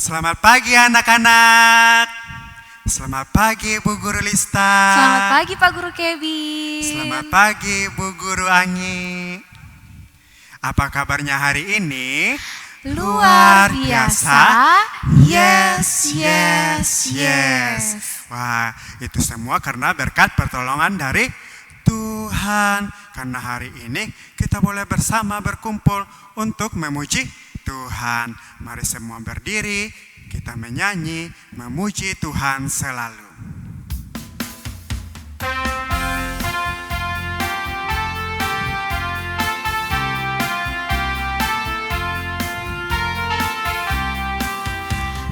Selamat pagi anak-anak. Selamat pagi Bu Guru Lista. Selamat pagi Pak Guru Kevin. Selamat pagi Bu Guru Angi. Apa kabarnya hari ini? Luar biasa. Yes, yes, yes. Wah, itu semua karena berkat pertolongan dari Tuhan. Karena hari ini kita boleh bersama berkumpul untuk memuji Tuhan. Mari semua berdiri, kita menyanyi, memuji Tuhan selalu.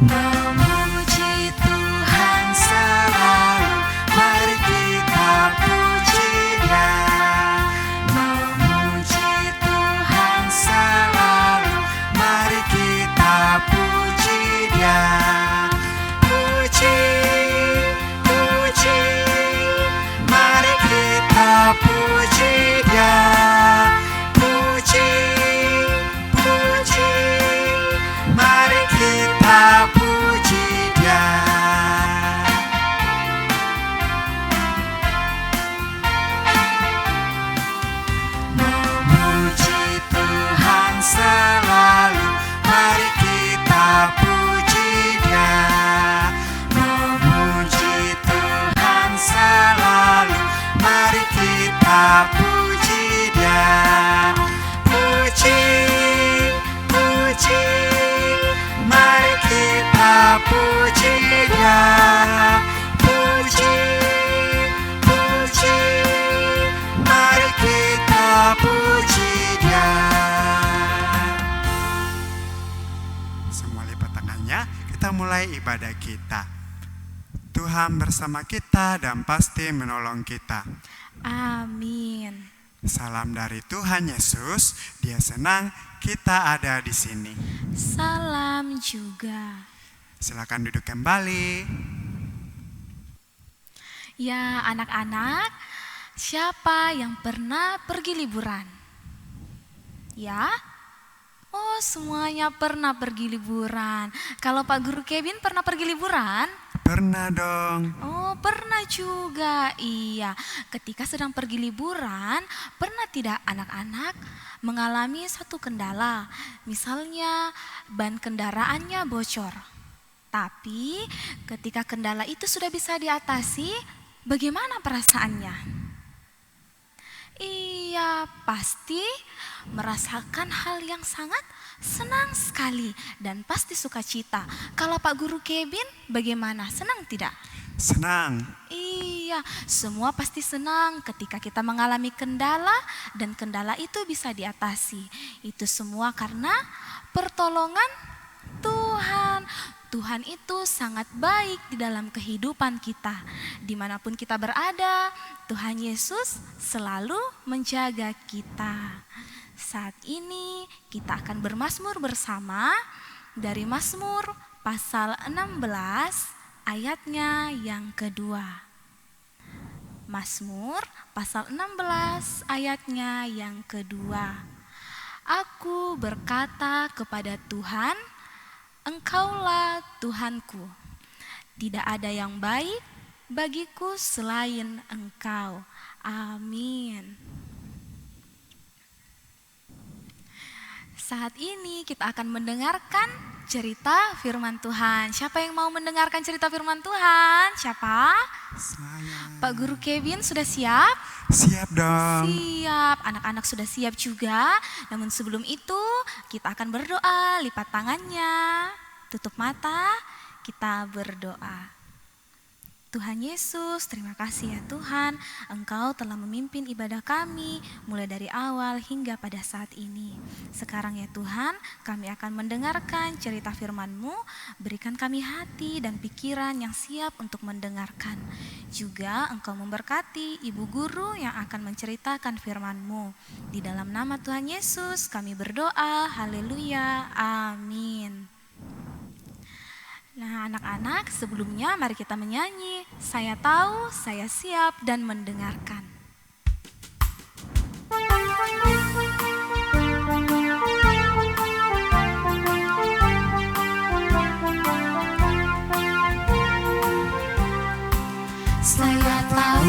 Memuji Tuhan selalu, mari kita puji Dia. Memuji Tuhan selalu, mari kita puji Dia. Puji, puji, mari kita puji Dia. Puji, puji, mari kita puji Dia. Memuji Tuhan selalu, mari kita puji Dia. Memuji Tuhan selalu, mari kita puji Dia. Puji, puji, mari kita puji Dia. Puji, puji, mari kita puji Dia. Semua lipat tangannya, kita mulai ibadah kita. Tuhan bersama kita dan pasti menolong kita. Amin. Salam dari Tuhan Yesus, Dia senang kita ada di sini. Salam juga. Silakan duduk kembali. Ya anak-anak, siapa yang pernah pergi liburan? Ya? Oh, semuanya pernah pergi liburan. Kalau Pak Guru Kevin pernah pergi liburan? Pernah dong. Oh, pernah juga. Iya, ketika sedang pergi liburan, pernah tidak anak-anak mengalami satu kendala? Misalnya ban kendaraannya bocor. Tapi ketika kendala itu sudah bisa diatasi, bagaimana perasaannya? Iya, pasti merasakan hal yang sangat senang sekali dan pasti sukacita. Kalau Pak Guru Kevin bagaimana? Senang tidak? Senang. Iya, semua pasti senang ketika kita mengalami kendala dan kendala itu bisa diatasi. Itu semua karena pertolongan Tuhan. Tuhan itu sangat baik di dalam kehidupan kita. Dimanapun kita berada, Tuhan Yesus selalu menjaga kita. Saat ini kita akan bermazmur bersama dari Mazmur pasal 16 ayatnya yang kedua. Mazmur pasal 16 ayatnya yang kedua. Aku berkata kepada Tuhan, Engkaulah Tuhanku. Tidak ada yang baik bagiku selain Engkau. Amin. Saat ini kita akan mendengarkan cerita firman Tuhan. Siapa yang mau mendengarkan cerita firman Tuhan? Siapa? Saya. Pak Guru Kevin sudah siap? Siap dong. Siap, anak-anak sudah siap juga. Namun sebelum itu kita akan berdoa, lipat tangannya, tutup mata, kita berdoa. Tuhan Yesus, terima kasih ya Tuhan, Engkau telah memimpin ibadah kami mulai dari awal hingga pada saat ini. Sekarang ya Tuhan, kami akan mendengarkan cerita firman-Mu, berikan kami hati dan pikiran yang siap untuk mendengarkan. Juga Engkau memberkati Ibu Guru yang akan menceritakan firman-Mu. Di dalam nama Tuhan Yesus kami berdoa, haleluya, amin. Nah anak-anak, sebelumnya mari kita menyanyi, saya tahu, saya siap dan mendengarkan.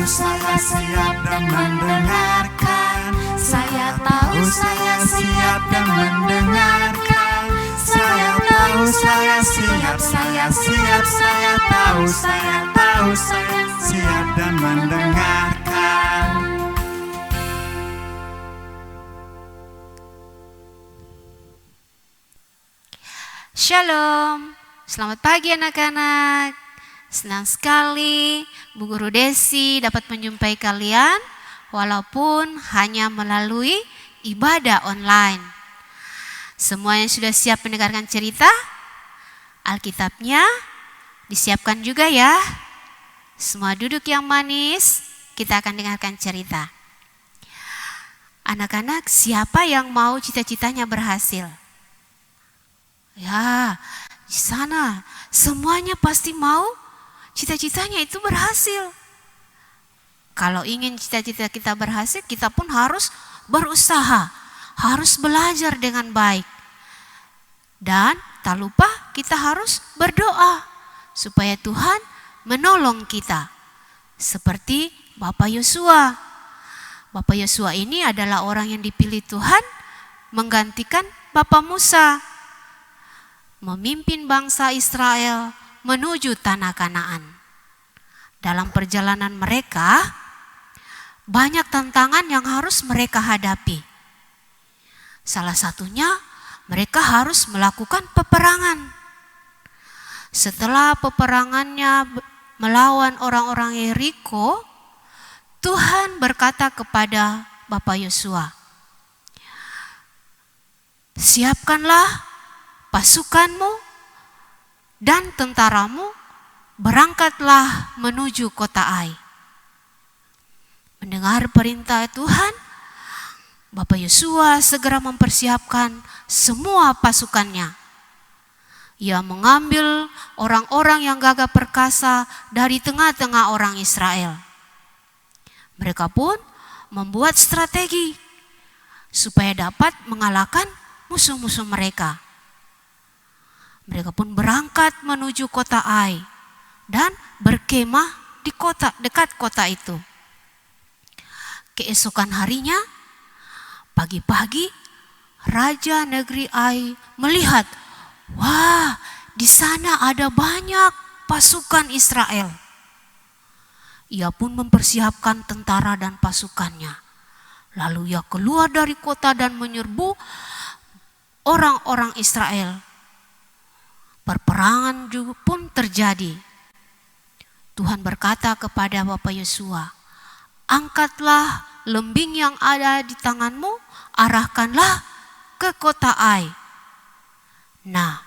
tahu saya siap dan mendengarkan. Saya tahu saya siap dan mendengarkan. Saya tahu saya siap, saya siap, saya tahu saya siap dan mendengarkan. Shalom, selamat pagi anak-anak. Senang sekali Bu Guru Desi dapat menjumpai kalian walaupun hanya melalui ibadah online. Semua yang sudah siap mendengarkan cerita, Alkitabnya disiapkan juga ya. Semua duduk yang manis, kita akan dengarkan cerita. Anak-anak, siapa yang mau cita-citanya berhasil? Ya, di sana semuanya pasti mau cita-citanya itu berhasil. Kalau ingin cita-cita kita berhasil, kita pun harus berusaha, harus belajar dengan baik. Dan tak lupa kita harus berdoa supaya Tuhan menolong kita. Seperti Bapak Yosua. Bapak Yosua ini adalah orang yang dipilih Tuhan menggantikan Bapak Musa, memimpin bangsa Israel menuju tanah Kanaan. Dalam perjalanan mereka, banyak tantangan yang harus mereka hadapi. Salah satunya, mereka harus melakukan peperangan. Setelah peperangannya melawan orang-orang Yeriko, Tuhan berkata kepada Bapak Yosua, siapkanlah pasukanmu dan tentaramu, berangkatlah menuju kota Ai. Mendengar perintah Tuhan, Bapak Yosua segera mempersiapkan semua pasukannya. Ia mengambil orang-orang yang gagah perkasa dari tengah-tengah orang Israel. Mereka pun membuat strategi supaya dapat mengalahkan musuh-musuh mereka. Mereka pun berangkat menuju kota Ai dan berkemah di dekat kota itu. Keesokan harinya, pagi-pagi, Raja negeri Ai melihat, wah, di sana ada banyak pasukan Israel. Ia pun mempersiapkan tentara dan pasukannya. Lalu ia keluar dari kota dan menyerbu orang-orang Israel. Perperangan juga pun terjadi. Tuhan berkata kepada Bapak Yosua, angkatlah lembing yang ada di tanganmu, arahkanlah ke kota Ai. Nah,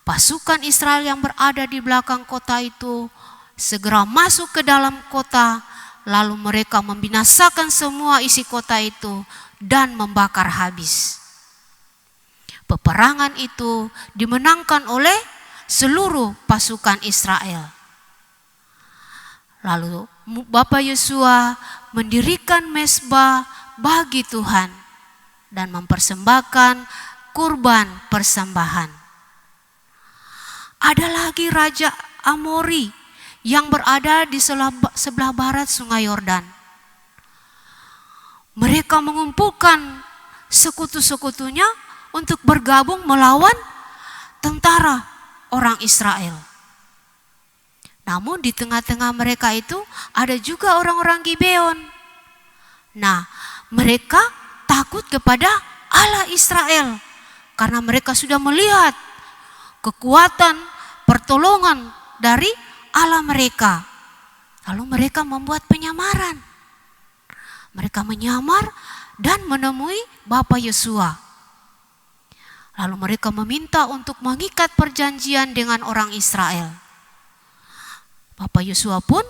pasukan Israel yang berada di belakang kota itu segera masuk ke dalam kota, lalu mereka membinasakan semua isi kota itu dan membakar habis. Peperangan itu dimenangkan oleh seluruh pasukan Israel. Lalu Bapak Yosua mendirikan mezbah bagi Tuhan dan mempersembahkan kurban persembahan. Ada lagi Raja Amori yang berada di sebelah barat Sungai Yordan. Mereka mengumpulkan sekutu-sekutunya untuk bergabung melawan tentara orang Israel. Namun di tengah-tengah mereka itu ada juga orang-orang Gibeon. Nah, mereka takut kepada Allah Israel karena mereka sudah melihat kekuatan pertolongan dari Allah mereka. Lalu mereka membuat penyamaran. Mereka menyamar dan menemui Bapak Yosua. Lalu mereka meminta untuk mengikat perjanjian dengan orang Israel. Bapak Yosua pun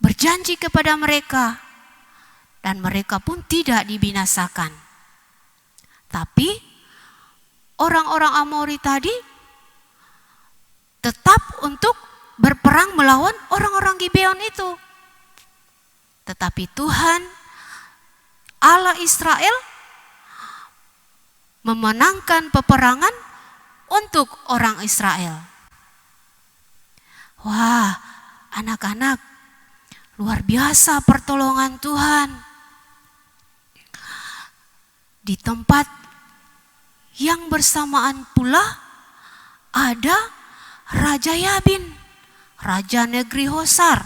berjanji kepada mereka dan mereka pun tidak dibinasakan. Tapi orang-orang Amori tadi tetap untuk berperang melawan orang-orang Gibeon itu. Tetapi Tuhan Allah Israel memenangkan peperangan untuk orang Israel. Wah, anak-anak, Luar biasa pertolongan Tuhan. Di tempat yang bersamaan pula ada Raja Yabin, raja negeri Hosar.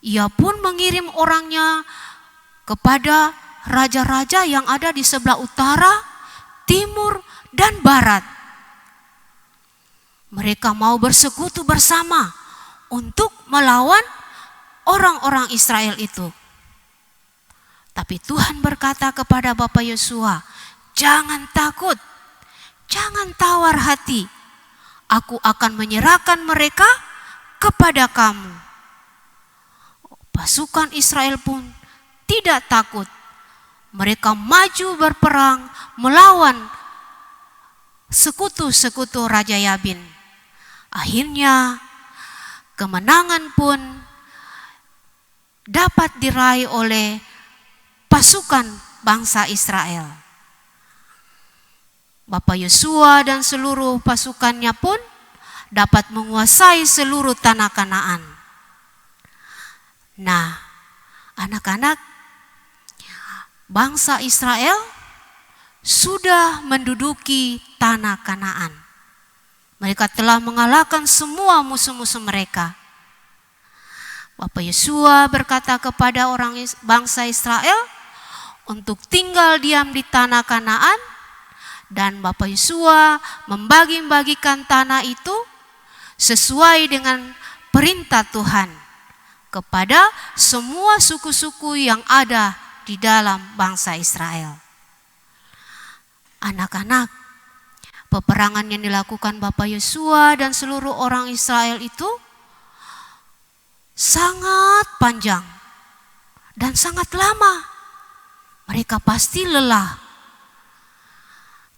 Ia pun mengirim orangnya kepada raja-raja yang ada di sebelah utara, timur, dan barat. Mereka mau bersekutu bersama untuk melawan orang-orang Israel itu. Tapi Tuhan berkata kepada Bapak Yosua, "Jangan takut, jangan tawar hati. Aku akan menyerahkan mereka kepada kamu." Pasukan Israel pun tidak takut. Mereka maju berperang melawan sekutu-sekutu Raja Yabin. Akhirnya kemenangan pun dapat diraih oleh pasukan bangsa Israel. Bapak Yosua dan seluruh pasukannya pun dapat menguasai seluruh tanah Kanaan. Nah, anak-anak, bangsa Israel sudah menduduki tanah Kanaan. Mereka telah mengalahkan semua musuh-musuh mereka. Bapak Yosua berkata kepada orang bangsa Israel untuk tinggal diam di tanah Kanaan, dan Bapak Yosua membagi-bagikan tanah itu sesuai dengan perintah Tuhan kepada semua suku-suku yang ada di dalam bangsa Israel. Anak-anak, peperangan yang dilakukan Bapak Yosua dan seluruh orang Israel itu sangat panjang dan sangat lama. Mereka pasti lelah.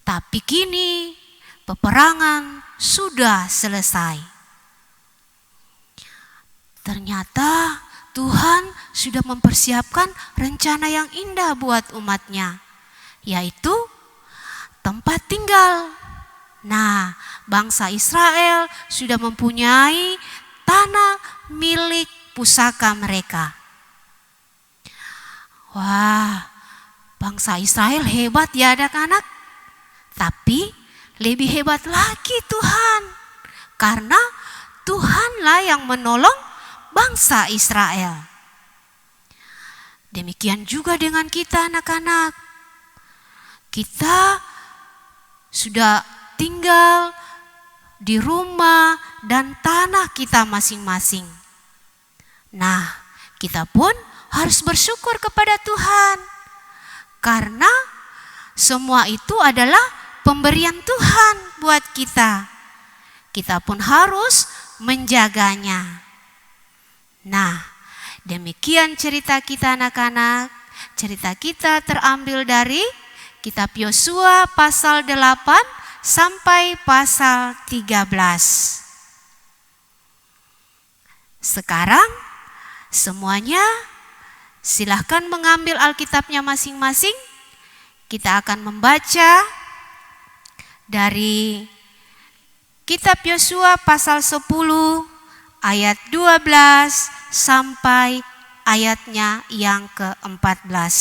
Tapi kini peperangan sudah selesai. Ternyata Tuhan sudah mempersiapkan rencana yang indah buat umatnya, yaitu tempat tinggal. Nah, bangsa Israel sudah mempunyai tanah milik pusaka mereka. Wah, bangsa Israel hebat ya anak-anak. Tapi lebih hebat lagi Tuhan, karena Tuhanlah yang menolong bangsa Israel. Demikian juga dengan kita anak-anak. Kita sudah tinggal di rumah dan tanah kita masing-masing. Nah, kita pun harus bersyukur kepada Tuhan, karena semua itu adalah pemberian Tuhan buat kita. Kita pun harus menjaganya. Nah, demikian cerita kita anak-anak. Cerita kita terambil dari kitab Yosua pasal 8 sampai pasal 13. Sekarang semuanya silahkan mengambil Alkitabnya masing-masing. Kita akan membaca dari kitab Yosua pasal 10 ayat 12 sampai ayatnya yang ke-14.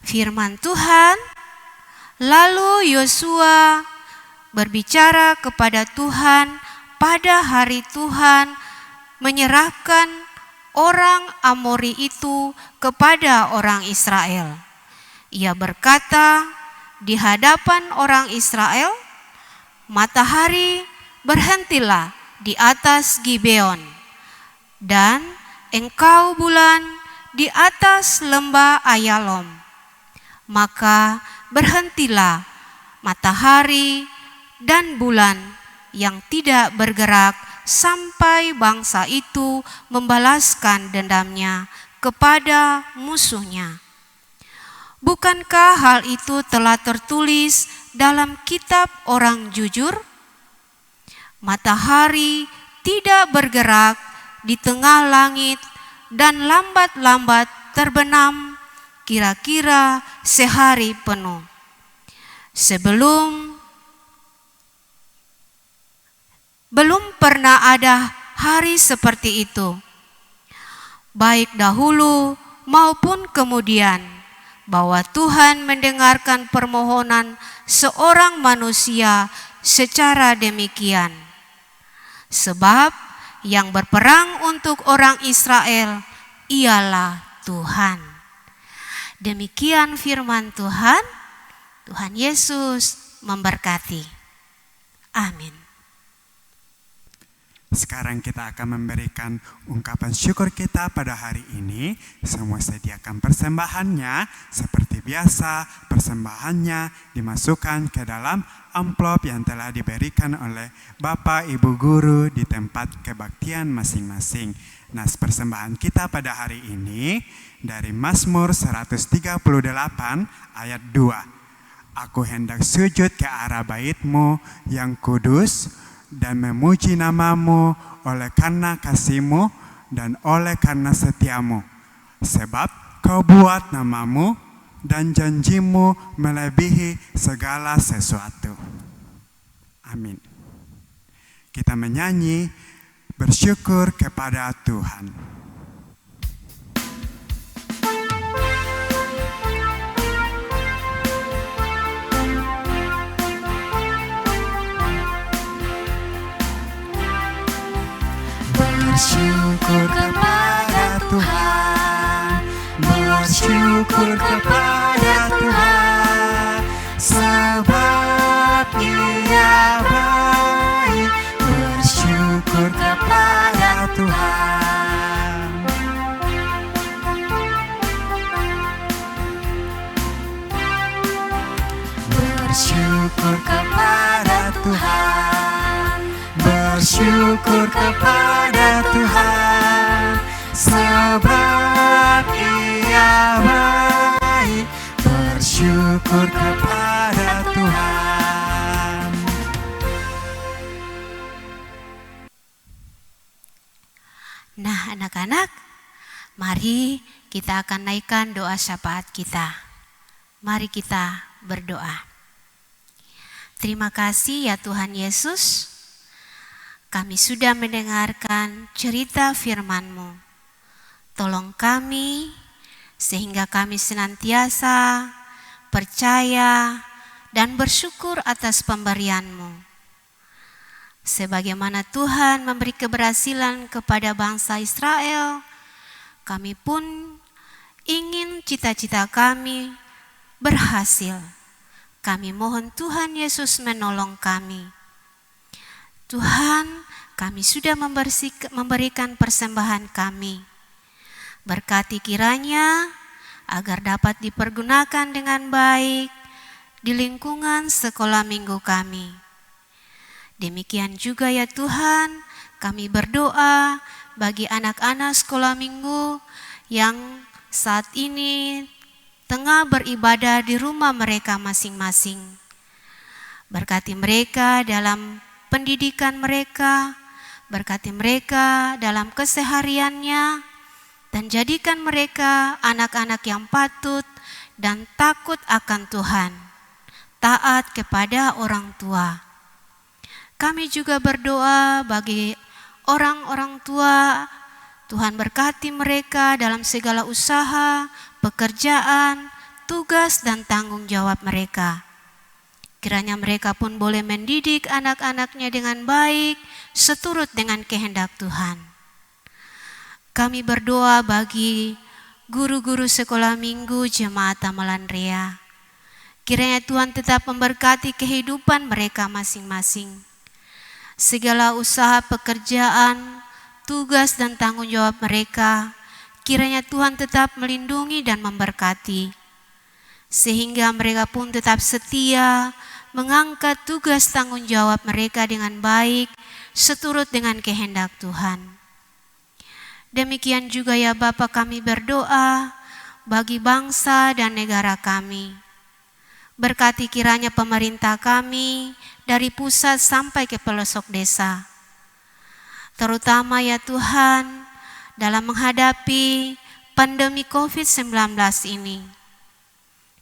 Firman Tuhan, lalu Yosua berbicara kepada Tuhan pada hari Tuhan menyerahkan orang Amori itu kepada orang Israel. Ia berkata di hadapan orang Israel, matahari berhentilah di atas Gibeon, dan engkau bulan di atas lembah Ayalon. Maka berhentilah matahari dan bulan yang tidak bergerak sampai bangsa itu membalaskan dendamnya kepada musuhnya. Bukankah hal itu telah tertulis dalam kitab orang jujur? Matahari tidak bergerak di tengah langit dan lambat-lambat terbenam kira-kira sehari penuh. Belum pernah ada hari seperti itu. baik dahulu maupun kemudian, bahwa Tuhan mendengarkan permohonan seorang manusia secara demikian. Sebab yang berperang untuk orang Israel ialah Tuhan. Demikian firman Tuhan. Tuhan Yesus memberkati. Amin. Sekarang kita akan memberikan ungkapan syukur kita pada hari ini. Semua sediakan persembahannya. Seperti biasa, persembahannya dimasukkan ke dalam amplop yang telah diberikan oleh Bapak Ibu Guru di tempat kebaktian masing-masing. Nah, persembahan kita pada hari ini dari Mazmur 138 ayat 2. Aku hendak sujud ke arah bait-Mu yang kudus dan memuji nama-Mu oleh karena kasih-Mu dan oleh karena setia-Mu. Sebab Kau buat nama-Mu dan janji-Mu melebihi segala sesuatu. Amin. Kita menyanyi bersyukur kepada Tuhan. Bersyukur kepada Tuhan, bersyukur kepada Tuhan, sebab Ia baik. Bersyukur kepada Tuhan. Bersyukur kepada Tuhan, bersyukur kepada Tuhan, sebab Ia baik. Bersyukur kepada Tuhan. Nah, anak-anak, mari kita akan naikkan doa syafaat kita. Mari kita berdoa. Terima kasih ya Tuhan Yesus, kami sudah mendengarkan cerita firman-Mu. Tolong kami sehingga kami senantiasa percaya dan bersyukur atas pemberian-Mu. Sebagaimana Tuhan memberi keberhasilan kepada bangsa Israel, kami pun ingin cita-cita kami berhasil. Kami mohon Tuhan Yesus menolong kami. Tuhan, kami sudah memberikan persembahan kami. Berkati kiranya agar dapat dipergunakan dengan baik di lingkungan sekolah minggu kami. Demikian juga ya Tuhan, kami berdoa bagi anak-anak sekolah minggu yang saat ini tengah beribadah di rumah mereka masing-masing. Berkati mereka dalam pendidikan mereka, berkati mereka dalam kesehariannya, dan jadikan mereka anak-anak yang patut dan takut akan Tuhan, taat kepada orang tua. Kami juga berdoa bagi orang-orang tua, Tuhan berkati mereka dalam segala usaha, pekerjaan, tugas dan tanggung jawab mereka. Kiranya mereka pun boleh mendidik anak-anaknya dengan baik, seturut dengan kehendak Tuhan. Kami berdoa bagi guru-guru sekolah minggu Jemaat Amalan Rea. Kiranya Tuhan tetap memberkati kehidupan mereka masing-masing. Segala usaha pekerjaan, tugas dan tanggung jawab mereka, kiranya Tuhan tetap melindungi dan memberkati. Sehingga mereka pun tetap setia mengangkat tugas tanggung jawab mereka dengan baik, seturut dengan kehendak Tuhan. Demikian juga ya Bapa, kami berdoa bagi bangsa dan negara kami. Berkati kiranya pemerintah kami dari pusat sampai ke pelosok desa. Terutama ya Tuhan dalam menghadapi pandemi COVID-19 ini.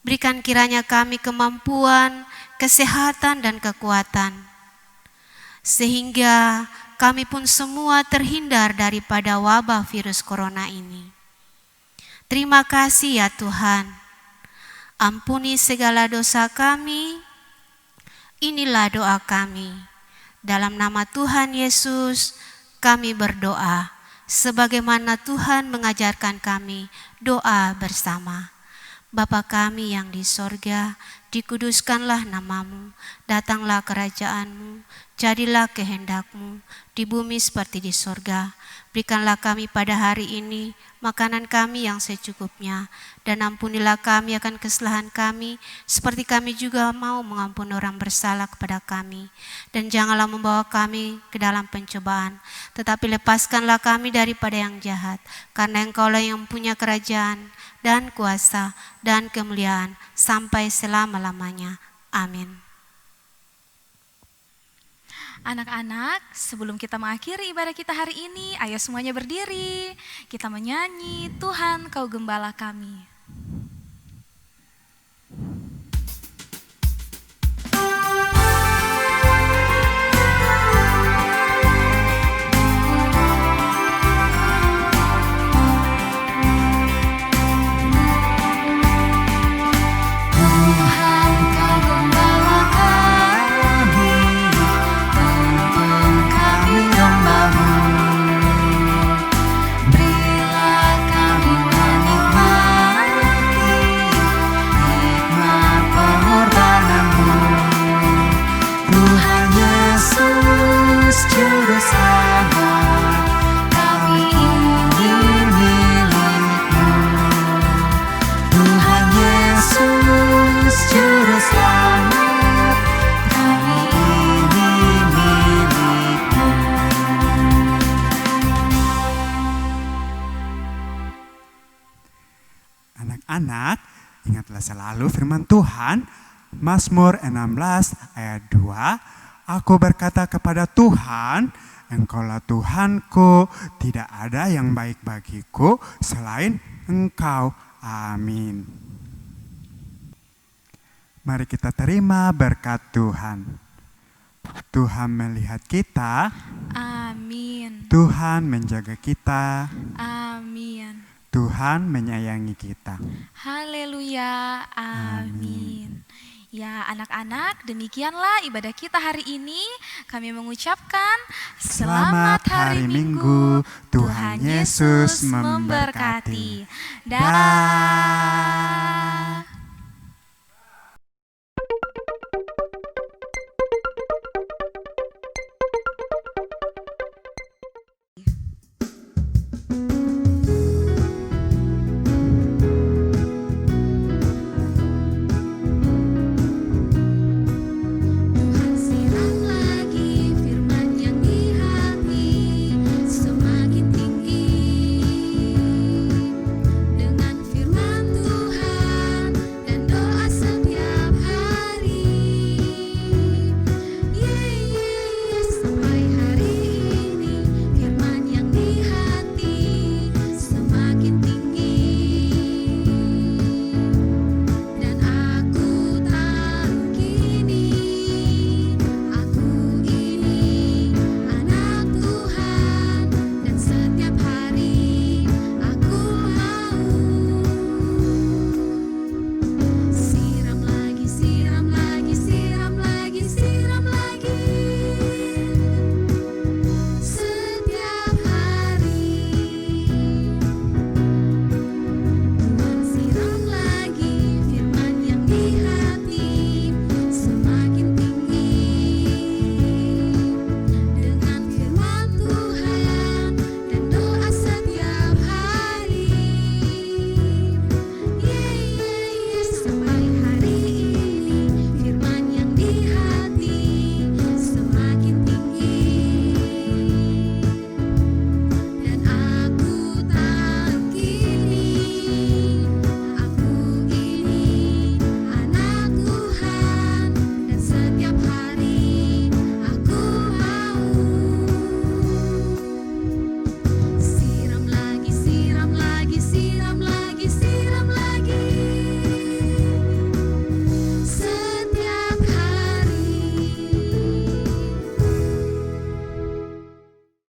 Berikan kiranya kami kemampuan, kesehatan dan kekuatan. Sehingga kami pun semua terhindar daripada wabah virus corona ini. Terima kasih ya Tuhan. Ampuni segala dosa kami. Inilah doa kami. Dalam nama Tuhan Yesus kami berdoa, sebagaimana Tuhan mengajarkan kami doa bersama. Bapa kami yang di sorga, dikuduskanlah namamu, datanglah kerajaanmu, jadilah kehendakmu, di bumi seperti di sorga. Berikanlah kami pada hari ini makanan kami yang secukupnya, dan ampunilah kami akan kesalahan kami, seperti kami juga mau mengampuni orang bersalah kepada kami. Dan janganlah membawa kami ke dalam pencobaan, tetapi lepaskanlah kami daripada yang jahat, karena Engkaulah yang punya kerajaan, dan kuasa, dan kemuliaan, sampai selama-lamanya. Amin. Anak-anak, sebelum kita mengakhiri ibadah kita hari ini, ayo semuanya berdiri. Kita menyanyi, Tuhan Kau Gembala Kami. Anak-anak, ingatlah selalu firman Tuhan, Mazmur 16 ayat 2, Aku berkata kepada Tuhan, Engkaulah Tuhanku, tidak ada yang baik bagiku selain Engkau. Amin. Mari kita terima berkat Tuhan. Tuhan melihat kita. Amin. Tuhan menjaga kita. Amin. Tuhan menyayangi kita. Haleluya, amin. Ya anak-anak, demikianlah ibadah kita hari ini. Kami mengucapkan selamat hari Minggu. Tuhan Yesus memberkati. Dadah.